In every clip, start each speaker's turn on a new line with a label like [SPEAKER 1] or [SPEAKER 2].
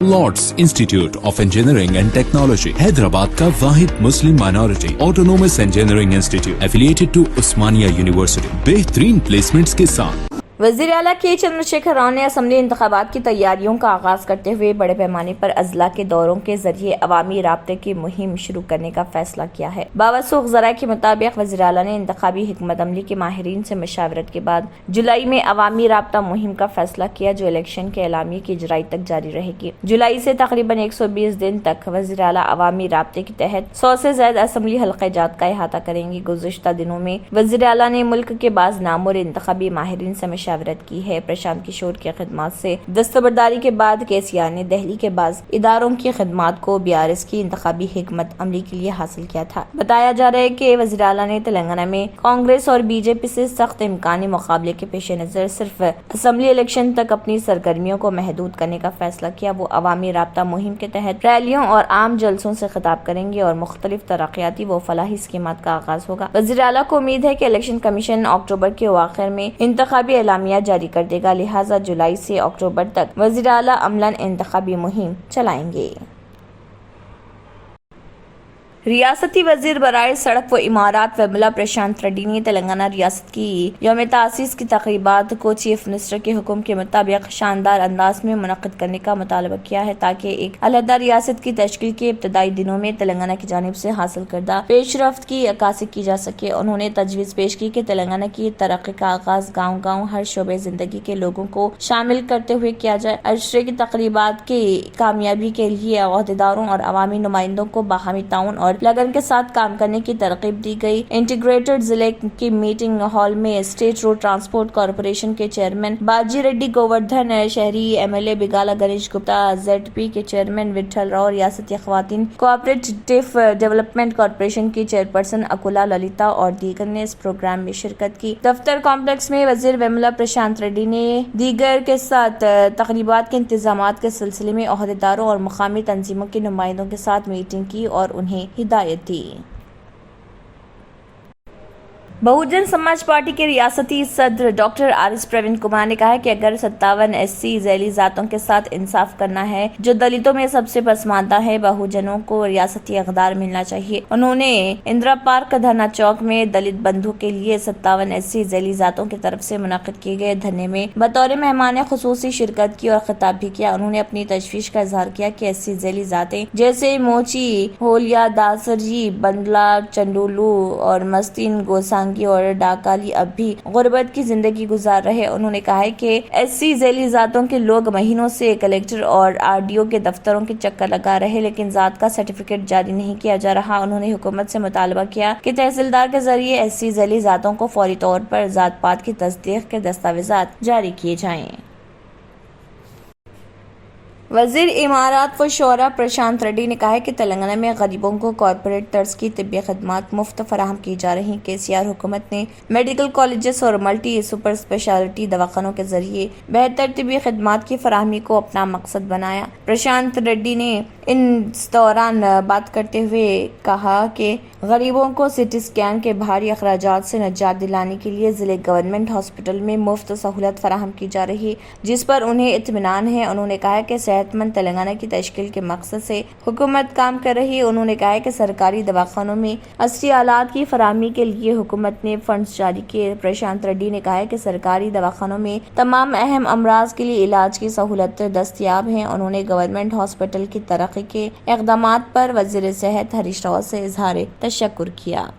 [SPEAKER 1] Lord's institute of engineering and technology Hyderabad का वाहिद मुस्लिम minority autonomous engineering institute affiliated to Osmania university बेहतरीन placements के साथ।
[SPEAKER 2] वज़ीर आला के चंद्रशेखर राव ने असम्बली इंतखाबात की तैयारियों का आगाज करते हुए बड़े पैमाने पर अजला के दौरों के जरिए अवामी राब्ते की मुहिम शुरू करने का फैसला किया है। बावसूख ज़राए के मुताबिक वज़ीर आला ने इंतखाबी हिकमत अमली के माहिरीन से मशावरत के बाद जुलाई में अवामी राब्ता मुहिम का फैसला किया, जो इलेक्शन के एलामिये की इजराई तक जारी रहेगी। जुलाई से तकरीबन 120 दिन तक वज़ीर आला अवामी राब्ते के तहत 100 से ज्यादा असम्बली हल्क़े जात का अहाता करेंगी। गुज़िश्ता दिनों में वज़ीर आला ने मुल्क के बाज़ नामुर इंतखाबी माहिरीन से मशावरत की है। प्रशांत किशोर की खिदमात से दस्तबरदारी के बाद केसीआर ने दहली के बाज़ इदारों की खिदमात को BRS की इंतखाबी हिकमत अमली के लिए हासिल किया था। बताया जा रहा है कि वज़ीर आला ने तेलंगाना में कांग्रेस और BJP से सख्त इम्कानी मुकाबले के पेश नज़र सिर्फ असम्बली इलेक्शन तक अपनी सरगर्मियों को महदूद करने का फैसला किया। वो अवामी राब्ता मुहिम के तहत रैलियों और आम जलसों से खिताब करेंगे और मुख्तलिफ तरक्याती व फलाही स्कीमात का आगाज होगा। वज़ीर आला को उम्मीद है कि इलेक्शन कमीशन अक्टूबर के आखिर में इंतखाबी एलामिया जारी कर देगा, लिहाजा जुलाई से अक्टूबर तक वज़ीर आला अमलन इंतखाबी मुहिम चलाएंगे। रियासती वजीर बराए सड़क व इमारात वमला प्रशांत रेड्डी ने तेलंगाना रियासत की यौम तासीस की तकरीबात को चीफ मिनिस्टर के हुक्म के मुताबिक शानदार अंदाज में मुनक्किद करने का मुतालबा किया है, ताकि एक अलहदा रियासत की तश्कील के इब्तदाई दिनों में तेलंगाना की जानिब से हासिल करदा पेशरफ्त की अक्कासी की जा सके। उन्होंने तजवीज़ पेश की कि तेलंगाना की तरक्की का आगाज गाँव गाँव हर शोबे जिंदगी के लोगों को शामिल करते हुए किया जाए। अशरे की तकरीबात की कामयाबी के लिए अहदेदारों और अवामी नुमाइंदों को बाहमी ताउन और लगन के साथ काम करने की तरकीब दी गई। इंटीग्रेटेड जिले की मीटिंग हॉल में स्टेट रोड ट्रांसपोर्ट कॉरपोरेशन के चेयरमैन बाजी रेड्डी गोवर्धन, शहरी MLA बिगाला गणेश गुप्ता, ZP के चेयरमैन विठल राव, रियासती ख्वातीन कोऑपरेटिव डेवलपमेंट कॉरपोरेशन की चेयरपर्सन अकुला ललिता और दीगर ने इस प्रोग्राम में शिरकत की। दफ्तर कॉम्प्लेक्स में वजीर वमला प्रशांत रेड्डी ने दीगर के साथ तकरीबात के इंतजामात के सिलसिले में अहदेदारों और मुकामी तंजीमों के नुमाइंदों के साथ मीटिंग की और उन्हें हिदायत दी। बहुजन समाज पार्टी के रियासती सदर डॉक्टर आरिस प्रवीण कुमार ने कहा है कि अगर 57 SC झैली जातों के साथ इंसाफ करना है, जो दलितों में सबसे पसमानदा है, बहुजनों को रियासती इक़दार मिलना चाहिए। उन्होंने इंदिरा पार्क धरना चौक में दलित बंधु के लिए 57 SC झैली जातों की तरफ से मुनक़िद किए गए धरने में बतौर मेहमान खुसूसी शिरकत की और खिताब भी किया। उन्होंने अपनी तशवीश का इजहार किया कि SC झैली जातें जैसे मोची, होलिया, दासरजी, बंडला, चंडोलू और मस्तीन, गोसांगी और डाकाली अब भी गुर्बत की जिंदगी गुजार रहे। उन्होंने कहा है कि SC झैली जातों के लोग महीनों से कलेक्टर और RDO के दफ्तरों के चक्कर लगा रहे, लेकिन जात का सर्टिफिकेट जारी नहीं किया जा रहा। उन्होंने हुकूमत से मुतालबा किया कि तहसीलदार के जरिए SC झैली जातों को फौरी तौर पर जात पात की तस्दीक के दस्तावेजात जारी किए जाएं। वजीर इमारात व शोरा प्रशांत रेड्डी ने कहा है कि तेलंगाना में गरीबों को कॉरपोरेट तर्ज की तिब्बी खदमात मुफ्त फराहम की जा रही। KCR हुकूमत ने मेडिकल कॉलेजेस और मल्टी सुपर स्पेशलिटी दवाखानों के जरिए बेहतर तिब्बी खदमात की फराहमी को अपना मकसद बनाया। प्रशांत रेड्डी ने इस दौरान बात करते हुए कहा कि गरीबों को CT स्कैन के भारी अखराजात से निजात दिलाने के लिए जिले गवर्नमेंट हॉस्पिटल में मुफ्त सहूलत फराहम की जा रही, जिस पर उन्हें इत्मीनान है। उन्होंने कहा कि सेहतमंद तेलंगाना की तश्कील के मकसद से हुकूमत काम कर रही है। उन्होंने कहा कि सरकारी दवाखानों में असली आलात की फराहमी के लिए हुकूमत ने फंड्स जारी किए। प्रशांत रेड्डी ने कहा कि सरकारी दवाखानों में तमाम अहम अमराज के लिए इलाज की सहूलतें दस्तियाब हैं। उन्होंने गवर्नमेंट हॉस्पिटल की तरक्की के इक़दामात पर वज़ीर सेहत हरीश राव से इज़हार तशक्कुर किया।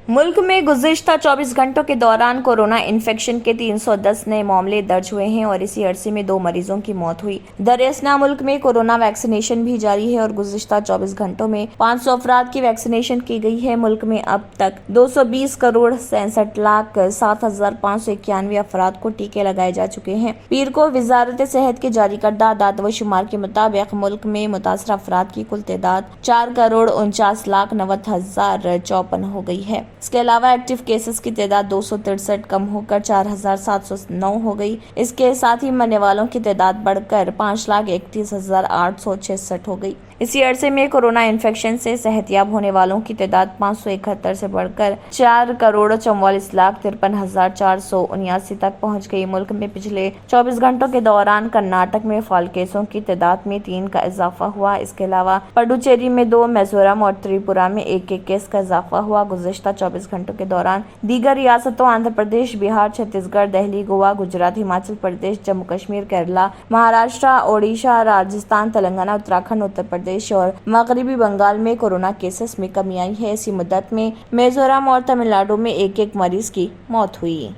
[SPEAKER 2] मुल्क में गुज़िश्ता 24 घंटों के दौरान कोरोना इन्फेक्शन के 310 नए मामले दर्ज हुए हैं और इसी अरसे में 2 मरीजों की मौत हुई। दरअसल मुल्क में कोरोना वैक्सीनेशन भी जारी है और गुज़िश्ता 24 घंटों में 500 अफराद की वैक्सीनेशन की गई है। मुल्क में अब तक 220 करोड़ 67 लाख 7,591 अफराद को टीके लगाए जा चुके हैं। पीर को वजारत सेहत के जारी करदा दाद व शुमार के मुताबिक मुल्क में मुतासर अफराद की कुल तादाद 4 करोड़ 49,90,054 हो गई है। इसके अलावा एक्टिव केसेस की तादाद 263 कम होकर 4,709 हो गई। इसके साथ ही मरने वालों की तादाद बढ़कर 5,31,866 हो गई। इसी अरसे में कोरोना इन्फेक्शन से सेहतयाब होने वालों की तादाद 571 से बढ़कर 4,44,53,479 तक पहुंच गई। मुल्क में पिछले 24 घंटों के दौरान कर्नाटक में फाल केसों की तादाद में 3 का इजाफा हुआ। इसके अलावा पुडुचेरी में 2, मिजोरम और त्रिपुरा में 1-1 केस का इजाफा हुआ। गुज़िश्ता 24 घंटों के दौरान दीगर रियासतों आंध्र प्रदेश, बिहार, छत्तीसगढ़, दिल्ली, गोवा, गुजरात, हिमाचल प्रदेश, जम्मू कश्मीर, केरला, महाराष्ट्र, ओडिशा, राजस्थान, तेलंगाना, उत्तराखंड, उत्तर प्रदेश और मगरबी बंगाल में कोरोना केसेस में कमी आई है। इसी मुद्दत में मिजोरम और तमिलनाडु में 1-1 मरीज की मौत हुई।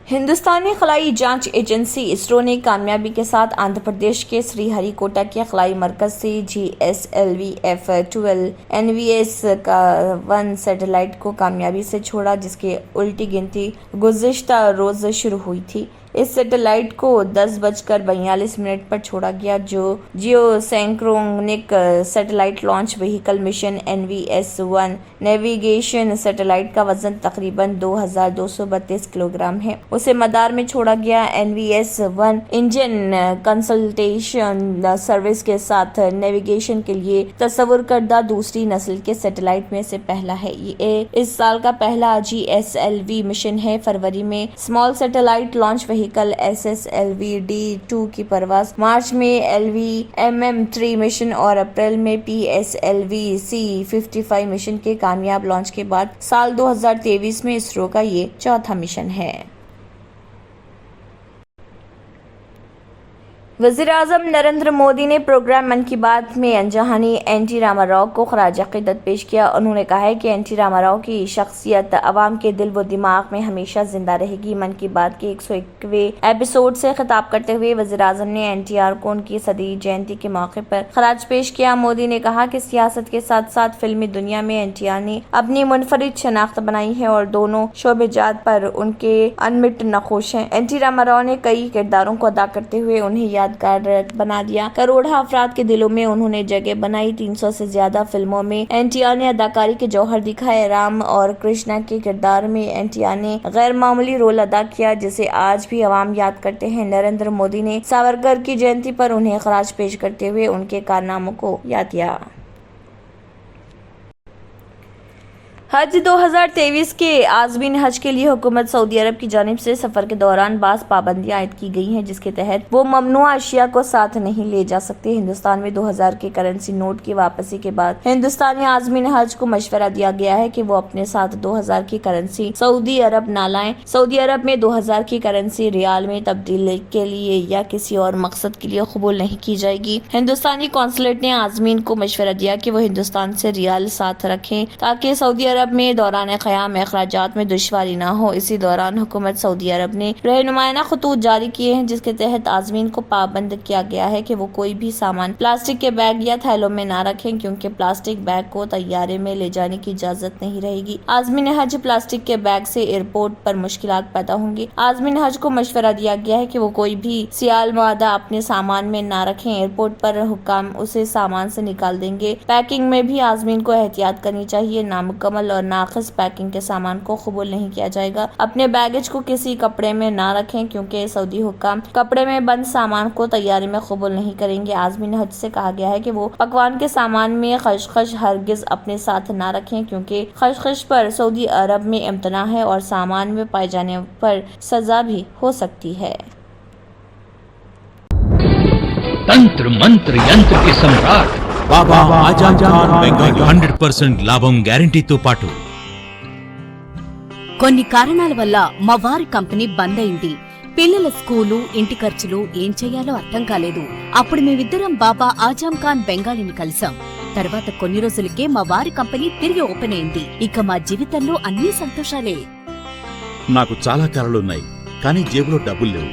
[SPEAKER 2] हिंदुस्तानी खलाई जांच एजेंसी इसरो ने कामयाबी के साथ आंध्र प्रदेश के श्रीहरिकोटा के खलाई मरकज से GSLV F-12 NVS-1 सैटेलाइट को कामयाबी से छोड़ा, जिसकी उल्टी गिनती गुज़िश्ता रोज शुरू हुई थी। इस सैटेलाइट को 10:42 पर छोड़ा गया, जो geosynchronous satellite launch vehicle mission NVS-1 navigation satellite का वजन तकरीबन 2232 किलोग्राम है। उसे मदार में छोड़ा गया। NVS-1 इंजन कंसल्टेशन सर्विस के साथ नेविगेशन के लिए तस्वुर करदा दूसरी नस्ल के सैटेलाइट में से पहला है। ये इस साल का पहला GSLV मिशन है। फरवरी में small satellite launch vehicle SSLV-D2 की परवाज, मार्च में LV-MM-3 मिशन और अप्रैल में PSLV-C-55 मिशन के कामयाब लॉन्च के बाद साल 2023 में इसरो का ये चौथा मिशन है। वज़ीर-ए-आज़म नरेंद्र मोदी ने प्रोग्राम मन की बात में अनजहानी एनटी रामाराव को खराज अक़ीदत पेश किया। उन्होंने कहा है कि एनटी रामाराव की शख्सियत अवाम के दिल व दिमाग में हमेशा जिंदा रहेगी। मन की बात के 101वें एपिसोड से खिताब करते हुए वज़ीर-ए-आज़म ने NTR को उनकी सदी जयंती के मौके पर खराज पेश किया। मोदी ने कहा कि सियासत के साथ साथ फिल्मी दुनिया में NTR ने अपनी मुनफरिद शनाख्त बनाई है और दोनों शोबेजात पर उनके अनमिट नक्श हैं। एनटी रामाराव ने कई किरदारों को अदा करते हुए उन्हें यादगार बना दिया। करोड़ों अफराद के दिलों में उन्होंने जगह बनाई। 300 से ज्यादा फिल्मों में NTR ने अदाकारी के जौहर दिखाए। राम और कृष्णा के किरदार में NTR ने गैर मामूली रोल अदा किया, जिसे आज भी अवाम याद करते हैं। नरेंद्र मोदी ने सावरकर की जयंती पर उन्हें खराज पेश करते हुए उनके कारनामों को याद किया। हज 2023 के आज़मीन हज के लिए हुकूमत सऊदी अरब की जानिब से सफर के दौरान बास पाबंदियां आयद की गई हैं, जिसके तहत वो ममनुआ अशिया को साथ नहीं ले जा सकते। हिंदुस्तान में 2000 के करेंसी नोट की वापसी के बाद हिंदुस्तानी आज़मीन हज को मशवरा दिया गया है कि वो अपने साथ 2000 की करेंसी सऊदी अरब न लाएं। सऊदी अरब में 2000 की करेंसी रियाल में तब्दील के लिए या किसी और मकसद के लिए कबूल नहीं की जाएगी। हिंदुस्तानी कौंसलेट ने आज़मीन को मशवरा दिया कि वो हिंदुस्तान से रियाल साथ रखें ताकि सऊदी अरब में दौरान क़याम अखराजात में दुश्वारी ना हो। इसी दौरान हुकूमत सऊदी अरब ने रहनुमाना खतूत जारी किए हैं, जिसके तहत आज़मीन को पाबंद किया गया है कि वो कोई भी सामान प्लास्टिक के बैग या थैलों में ना रखें, क्योंकि प्लास्टिक बैग को तैयारे में ले जाने की इजाजत नहीं रहेगी। आज़मीन हज प्लास्टिक के बैग से एयरपोर्ट पर मुश्किलात पैदा होंगी। आज़मीन हज को मशवरा दिया गया है कि वो कोई भी सियाल मादा अपने सामान में ना रखें। एयरपोर्ट पर हुक्काम उसे सामान से निकाल देंगे। पैकिंग में भी आज़मीन को एहतियात करनी चाहिए। नामुकम्मल और नाक़िस पैकिंग के सामान को कबूल नहीं किया जाएगा। अपने बैगेज को किसी कपड़े में ना रखें, क्योंकि सऊदी हुक्काम कपड़े में बंद सामान को तैयारी में कबूल नहीं करेंगे। आज़मीन हज से कहा गया है कि वो पकवान के सामान में खशखश हरगिज अपने साथ ना रखें, क्योंकि खशखश पर सऊदी अरब में इम्तना है और सामान में पाए जाने पर सजा भी हो सकती है।
[SPEAKER 3] तंत्र मंत्र यंत्र के सम्राट
[SPEAKER 1] बाबा आजम खान బెంగాలీ
[SPEAKER 3] 100% లాభం గ్యారంటీతో పాటు
[SPEAKER 4] కొన్ని కారణాల వల్ల మా వారి కంపెనీ బంద్ అయింది. పిల్లల స్కూలు, ఇంటి ఖర్చులు ఏం చెయ్యాలో అర్థం కాలేదు. అప్పుడు మేమిద్దరం బాబా ఆజం ఖాన్ బెంగాలీని కలిసాం. తర్వాత కొన్ని రోజులకే మా వారి కంపెనీ తిరిగి ఓపెన్ అయింది. ఇక మా జీవితంలో అన్ని సంతోషాలే.
[SPEAKER 5] నాకు చాలా కలలున్నాయి, కానీ జేబులో డబ్బులు లేవు.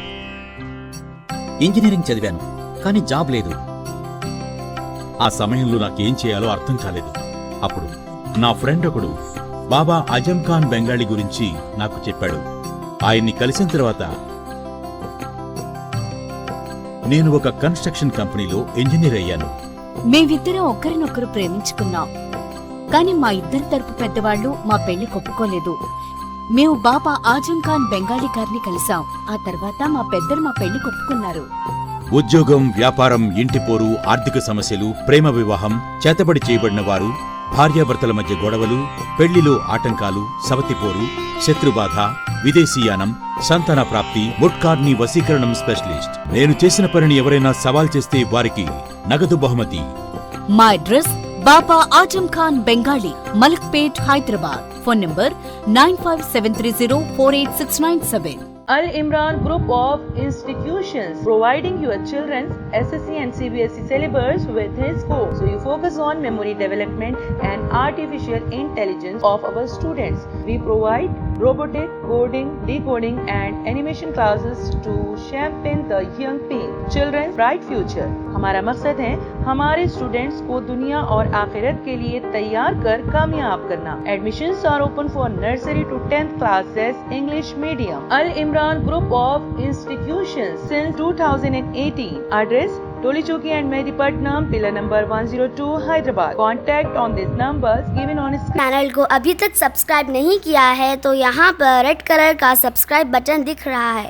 [SPEAKER 5] ఇంజనీరింగ్ చదివాను, కానీ జాబ్ లేదు. ఆ సమయంలో నాకేం చేయాలో అర్థం కాలేదు. అప్పుడు నా ఫ్రెండ్ ఒకడు బాబా ఆజం ఖాన్ బెంగాలీ గురించి నాకు చెప్పాడు. ఆయన్ని కలిసిన తర్వాత నేను ఒక కన్స్ట్రక్షన్ కంపెనీలో ఇంజనీర్ అయ్యాను.
[SPEAKER 4] మేమిద్దరం ఒకరినొకరు ప్రేమించుకున్నాం. కాని మా ఇద్దరి తరపు పెద్దవాళ్లు మా పెళ్లి ఒప్పుకోలేదు. మేము బాబా ఆజం ఖాన్ బెంగాలీ గారిని కలిసాం. ఆ తర్వాత మా పెద్దలు మా పెళ్లి ఒప్పుకున్నారు.
[SPEAKER 5] ఉద్యోగం, వ్యాపారం, ఇంటి పోరు, ఆర్థిక సమస్యలు, ప్రేమ వివాహం, చేతబడి చేయబడిన వారు, భార్యాభర్తల మధ్య గొడవలు, పెళ్లిలో ఆటంకాలు, సవతిపోరు, శత్రుబాధ, విదేశీయానం, సంతాన ప్రాప్తి, ముట్కార్ని వశీకరణం స్పెషలిస్ట్. నేను చేసిన పనిని ఎవరైనా సవాల్ చేస్తే వారికి నగదు బహుమతి.
[SPEAKER 4] మా address Baba Azam Khan Bengali, Malakpet, Hyderabad. Phone number 9573048697.
[SPEAKER 6] Al Imran Group of Institutions, providing your children's SSC and CBSE syllabus with his course. So you focus on memory development and artificial intelligence of our students. We provide robotic, coding, decoding and animation classes to champion the young children's bright future. हमारा मकसद है हमारे students को दुनिया और आखिरत के लिए तैयार कर कामयाब करना. Admissions are open for nursery to 10th classes English medium. Al Imran Group of Institutions since 2018. Address Toli Chowki and Mehdipatnam, pillar number 102, Hyderabad. Contact on these numbers given on screen.
[SPEAKER 7] Channel को अभी तक subscribe नहीं किया है तो यहाँ पर red colour का सब्सक्राइब बटन दिख रहा है,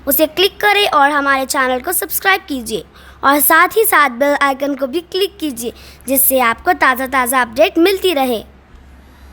[SPEAKER 7] उसे क्लिक करें और हमारे चैनल को सब्सक्राइब कीजिए और साथ ही साथ बेल आइकन को भी क्लिक कीजिए जिससे आपको ताज़ा अपडेट मिलती रहे.